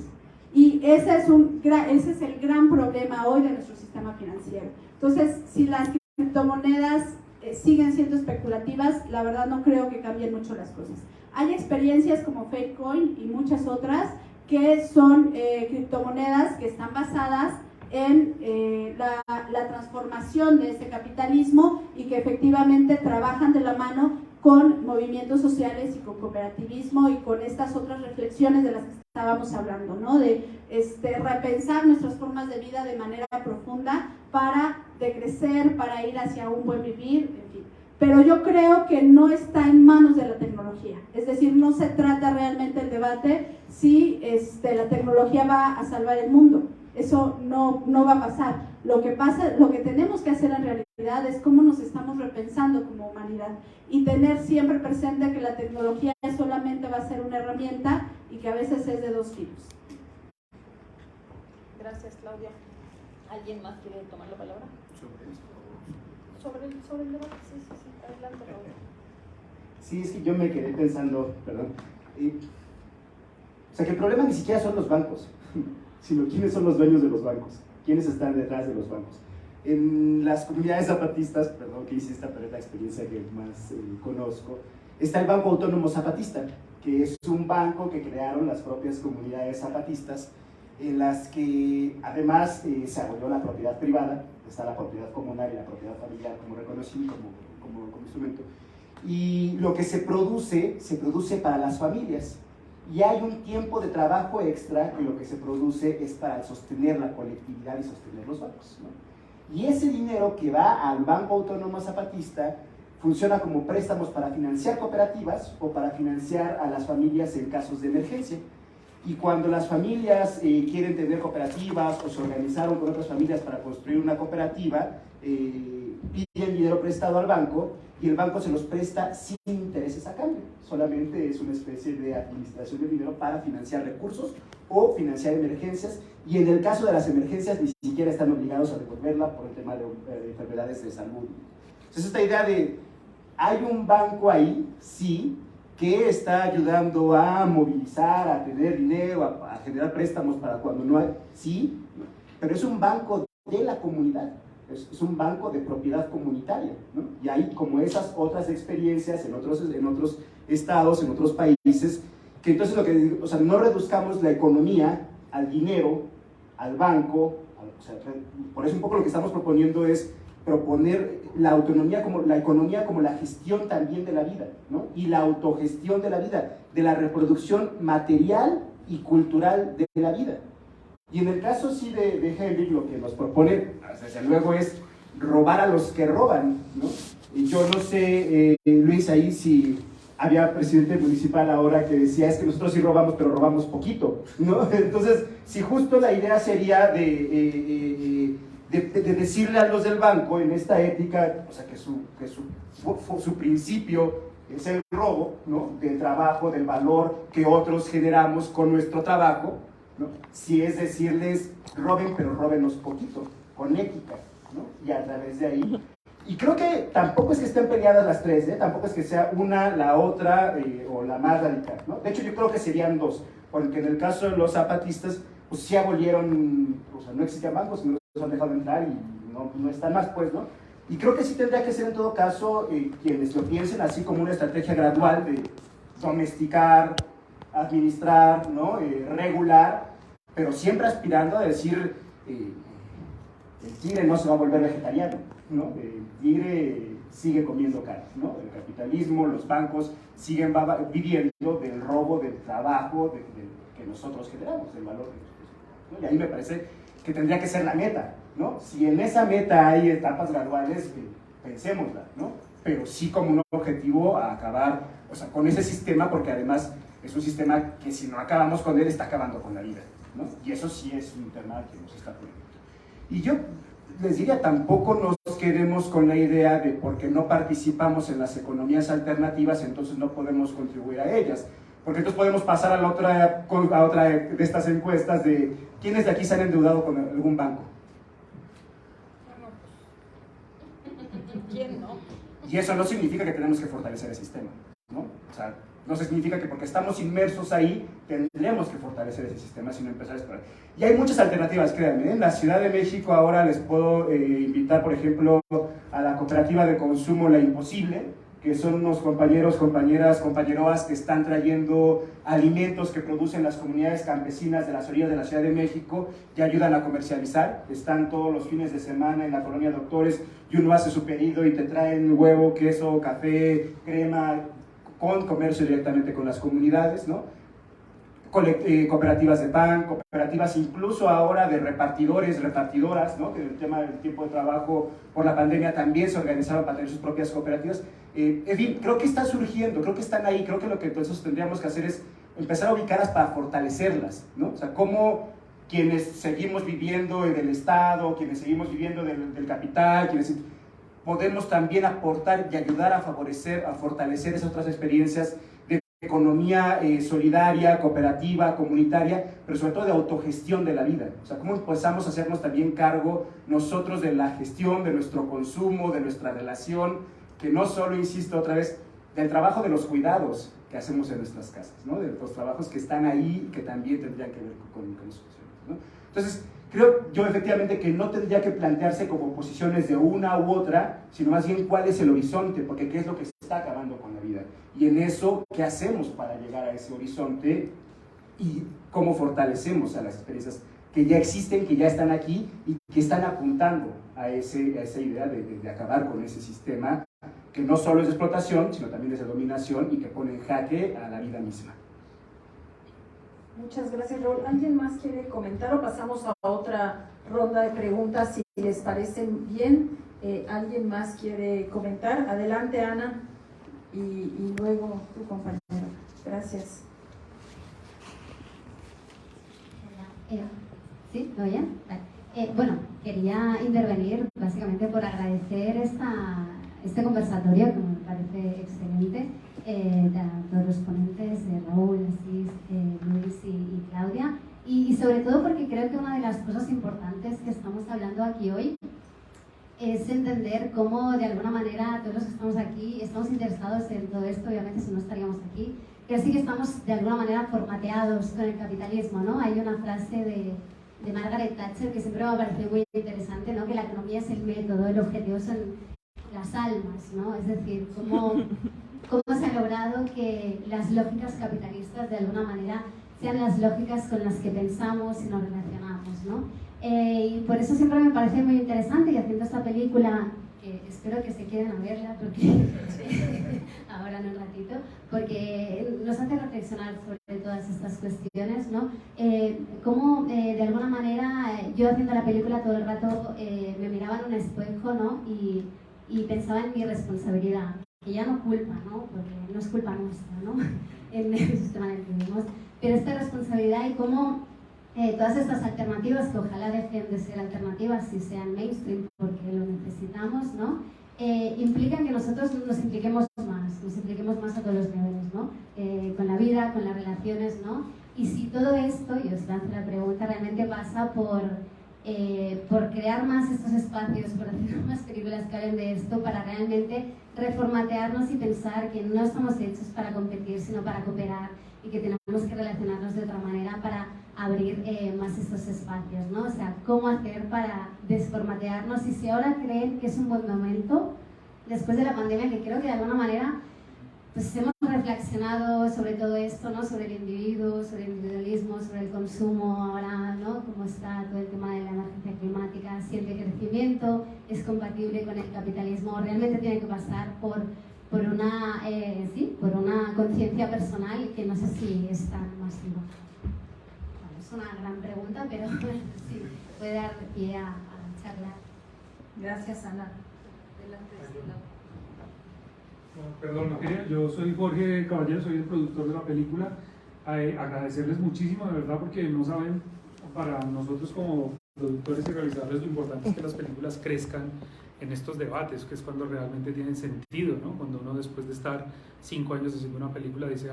Y ese es el gran problema hoy de nuestro sistema financiero. Entonces, si las criptomonedas siguen siendo especulativas, la verdad no creo que cambien mucho las cosas. Hay experiencias como Fakecoin y muchas otras que son criptomonedas que están basadas en la transformación de ese capitalismo y que efectivamente trabajan de la mano con movimientos sociales y con cooperativismo y con estas otras reflexiones de las que estábamos hablando, ¿no? De repensar nuestras formas de vida de manera profunda para decrecer, para ir hacia un buen vivir, en fin. Pero yo creo que no está en manos de la tecnología, es decir, no se trata realmente el debate si la tecnología va a salvar el mundo. Eso no va a pasar. Lo que tenemos que hacer en realidad es cómo nos estamos repensando como humanidad y tener siempre presente que la tecnología solamente va a ser una herramienta y que a veces es de dos filos. Gracias, Claudia. ¿Alguien más quiere tomar la palabra? Sobre el debate, sí. Adelante, Claudia. Sí, es que yo me quedé pensando, perdón, o sea, que el problema ni siquiera son los bancos, sino quiénes son los dueños de los bancos, quiénes están detrás de los bancos. En las comunidades zapatistas, perdón que hice esta, pero es la experiencia que más conozco, está el Banco Autónomo Zapatista, que es un banco que crearon las propias comunidades zapatistas, en las que además se abolió la propiedad privada, está la propiedad comunal y la propiedad familiar como reconocido como instrumento, y lo que se produce para las familias. y hay un tiempo de trabajo extra que lo que se produce es para sostener la colectividad y sostener los bancos, ¿no? Y ese dinero que va al Banco Autónomo Zapatista funciona como préstamos para financiar cooperativas o para financiar a las familias en casos de emergencia. Y cuando las familias quieren tener cooperativas o se organizaron con otras familias para construir una cooperativa, piden dinero prestado al banco y el banco se los presta sin intereses a cambio. Solamente es una especie de administración de dinero para financiar recursos o financiar emergencias, y en el caso de las emergencias ni siquiera están obligados a devolverla por el tema de enfermedades de salud. Entonces esta idea de hay un banco ahí, sí, que está ayudando a movilizar, a tener dinero, a generar préstamos para cuando no hay, sí, pero es un banco de la comunidad, es un banco de propiedad comunitaria, ¿no? Y hay como esas otras experiencias en otros estados, en otros países, que entonces lo que digo, o sea, no reduzcamos la economía al dinero, al banco, o sea, por eso un poco lo que estamos proponiendo es proponer la autonomía como la economía como la gestión también de la vida, ¿no? Y la autogestión de la vida, de la reproducción material y cultural de la vida. Y en el caso sí de Henrik, lo que nos propone, desde luego, es robar a los que roban, ¿no? Y yo no sé, Luis, ahí si había presidente municipal ahora que decía, es que nosotros sí robamos, pero robamos poquito, ¿no? Entonces, si justo la idea sería de decirle a los del banco en esta ética, o sea, que su principio es el robo, ¿no? Del trabajo, del valor que otros generamos con nuestro trabajo, ¿no? Si es decirles, roben, pero róbenos poquito, con ética, ¿no? Y a través de ahí. Y creo que tampoco es que estén peleadas las tres, ¿eh? Tampoco es que sea una, la otra, o la más radical, ¿no? De hecho, yo creo que serían dos, porque en el caso de los zapatistas, pues sí abolieron, o sea, no existían bancos, sino los han dejado entrar y no están más, pues, ¿no? Y creo que sí tendría que ser en todo caso quienes lo piensen así como una estrategia gradual de domesticar, administrar, ¿no? Regular, pero siempre aspirando a decir, el tigre no se va a volver vegetariano, ¿no? El tigre sigue comiendo carne, ¿no? El capitalismo, los bancos siguen viviendo del robo, del trabajo, que nosotros generamos, del valor que nosotros generamos, ¿no? Y ahí me parece que tendría que ser la meta, ¿no? Si en esa meta hay etapas graduales, pensémosla, ¿no? Pero sí como un objetivo a acabar, o sea, con ese sistema, porque además es un sistema que si no acabamos con él, está acabando con la vida, ¿no? Y eso sí es un tema que nos está poniendo. Y yo les diría, tampoco nos quedemos con la idea de porque no participamos en las economías alternativas, entonces no podemos contribuir a ellas. Porque entonces podemos pasar a otra de estas encuestas de quiénes de aquí se han endeudado con algún banco. ¿Quién no? Y eso no significa que tenemos que fortalecer el sistema, ¿no? O sea, no significa que porque estamos inmersos ahí tendremos que fortalecer ese sistema, sino empezar a explorar. Y hay muchas alternativas, créanme, ¿eh? En la Ciudad de México ahora les puedo invitar, por ejemplo, a la cooperativa de consumo La Imposible, que son unos compañeros, compañeras, compañeroas que están trayendo alimentos que producen las comunidades campesinas de las orillas de la Ciudad de México y ayudan a comercializar. Están todos los fines de semana en la colonia Doctores y uno hace su pedido y te traen huevo, queso, café, crema, con comercio directamente con las comunidades, ¿no? Cooperativas de pan, cooperativas incluso ahora de repartidoras, ¿no? Que el tema del tiempo de trabajo por la pandemia también se organizaron para tener sus propias cooperativas. En fin, creo que está surgiendo, creo que están ahí, creo que lo que entonces tendríamos que hacer es empezar a ubicarlas para fortalecerlas, ¿no? O sea, cómo quienes seguimos viviendo del Estado, quienes seguimos viviendo del capital, quienes podemos también aportar y ayudar a favorecer, a fortalecer esas otras experiencias de economía solidaria, cooperativa, comunitaria, pero sobre todo de autogestión de la vida. O sea, cómo empezamos a hacernos también cargo nosotros de la gestión, de nuestro consumo, de nuestra relación, que no solo, insisto otra vez, del trabajo de los cuidados que hacemos en nuestras casas, ¿no? De los trabajos que están ahí y que también tendrían que ver con esos, ¿no? Entonces, creo yo efectivamente que no tendría que plantearse como posiciones de una u otra, sino más bien cuál es el horizonte, porque qué es lo que se está acabando con la vida. Y en eso, ¿qué hacemos para llegar a ese horizonte? Y cómo fortalecemos a las experiencias que ya existen, que ya están aquí y que están apuntando a esa idea de acabar con ese sistema que no solo es de explotación, sino también es de dominación y que pone en jaque a la vida misma. Muchas gracias, Raúl. ¿Alguien más quiere comentar o pasamos a otra ronda de preguntas si les parecen bien? ¿Alguien más quiere comentar? Adelante, Ana, y luego tu compañero. Gracias. ¿Sí? ¿Lo oyen? Vale. Bueno, quería intervenir básicamente por agradecer este conversatorio que me parece excelente, a todos los ponentes, Raúl, Asís, Luis y Claudia, y sobre todo porque creo que una de las cosas importantes que estamos hablando aquí hoy es entender cómo de alguna manera todos los que estamos aquí estamos interesados en todo esto, obviamente si no estaríamos aquí, pero sí que estamos de alguna manera formateados con el capitalismo, ¿no? Hay una frase de Margaret Thatcher que siempre me ha parecido muy interesante, ¿no? Que la economía es el método, el objetivo son las almas, ¿no? Es decir, cómo se ha logrado que las lógicas capitalistas de alguna manera sean las lógicas con las que pensamos y nos relacionamos, ¿no? Y por eso siempre me parece muy interesante, y haciendo esta película, que espero que se quieran a verla, porque ahora en un ratito, porque nos hace reflexionar sobre todas estas cuestiones, ¿no? Cómo de alguna manera yo haciendo la película todo el rato me miraba en un espejo, ¿no? Y pensaba en mi responsabilidad, que ya no culpa, ¿no? Porque no es culpa nuestra, ¿no? En el sistema en el que vivimos, pero esta responsabilidad y cómo todas estas alternativas, que ojalá dejen de ser alternativas y sean mainstream porque lo necesitamos, ¿no? Implican que nosotros nos impliquemos más a todos los niveles, ¿no? Con la vida, con las relaciones, ¿no? Y si todo esto, y os lanzo la pregunta, realmente pasa por crear más estos espacios, por hacer más películas que hablen de esto, para realmente reformatearnos y pensar que no estamos hechos para competir, sino para cooperar, y que tenemos que relacionarnos de otra manera para abrir más estos espacios, ¿no? O sea, cómo hacer para desformatearnos, y si ahora creen que es un buen momento, después de la pandemia, que creo que de alguna manera pues hemos reflexionado sobre todo esto, ¿no? Sobre el individuo, sobre el individualismo, sobre el consumo ahora, ¿no? Cómo está todo el tema de la emergencia climática, si el decrecimiento es compatible con el capitalismo, realmente tiene que pasar por una conciencia personal que no sé si es tan masiva. Bueno, es una gran pregunta, pero sí, puede dar pie a charlar. Gracias, Ana. Perdón, no quería. Yo soy Jorge Caballero, soy el productor de la película. Agradecerles muchísimo, de verdad, porque no saben, para nosotros como productores y realizadores, lo importante es que las películas crezcan en estos debates, que es cuando realmente tienen sentido, ¿no? Cuando uno, después de estar 5 años haciendo una película, dice,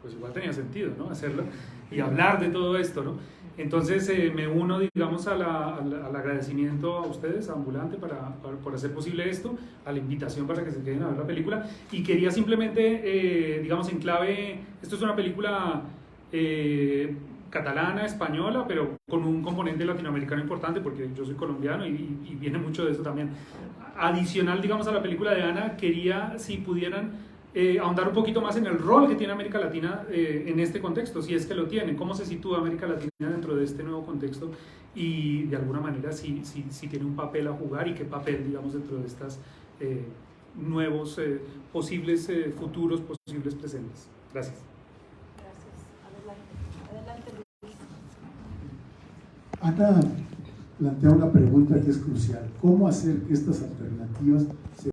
pues igual tenía sentido, ¿no? Hacerlo y hablar de todo esto, ¿no? Entonces me uno, digamos, al agradecimiento a ustedes, a Ambulante, por hacer posible esto, a la invitación para que se queden a ver la película. Y quería simplemente, digamos, en clave, esto es una película catalana, española, pero con un componente latinoamericano importante, porque yo soy colombiano y viene mucho de eso también. Adicional, digamos, a la película de Ana, quería, si pudieran, ahondar un poquito más en el rol que tiene América Latina en este contexto, si es que lo tiene, cómo se sitúa América Latina dentro de este nuevo contexto, y de alguna manera si tiene un papel a jugar, y qué papel, digamos, dentro de estas nuevos posibles futuros, posibles presentes. Gracias. Ana plantea una pregunta que es crucial: ¿cómo hacer que estas alternativas se